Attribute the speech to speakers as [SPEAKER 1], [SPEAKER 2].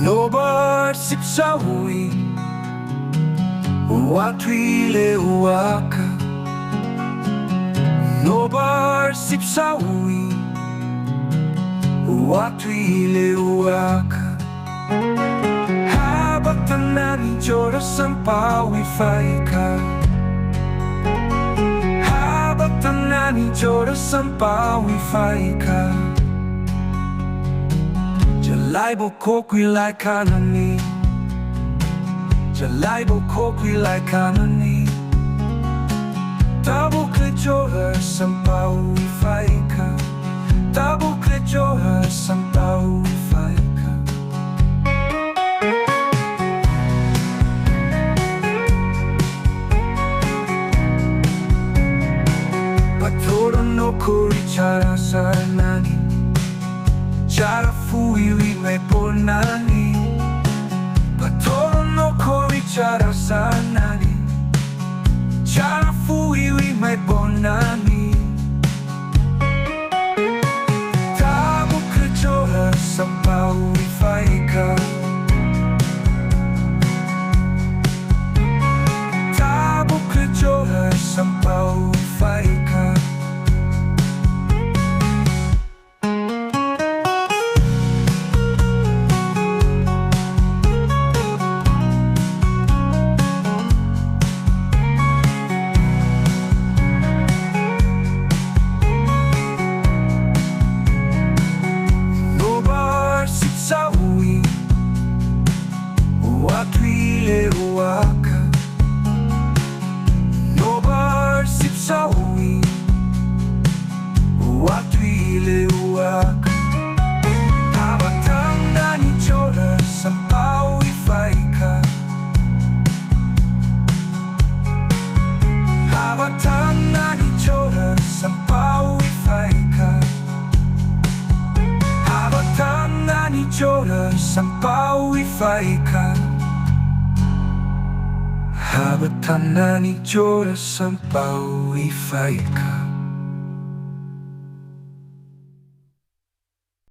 [SPEAKER 1] Nobar sipsauwi, watwile uakha. Nobar sipsauwi, watwile uakha. Habatanani jora sampawi faika. Habatanani jora sampawi faika. Jalaibo kokwilai kanani. Jalaibo kokwilai kanani. Tabu klejora sampawi faika. Tabu klejora sampawi faika. Patoro no kurichara sarnani. Chara fuiwi me ponani. Patoro no kurichara sarnani. Chara fuiwi me ponani. Tabu klejora sampawi faika. Tabu klejora sampawi faika. Sipsauwi, watwile uakha. Nobar sipsauwi, watwile uakha. Habatanani jora sampawi faika. Habatanani jora sampawi faika. Habatanani jora sampawi faika. Habatanani jora sampawi faika.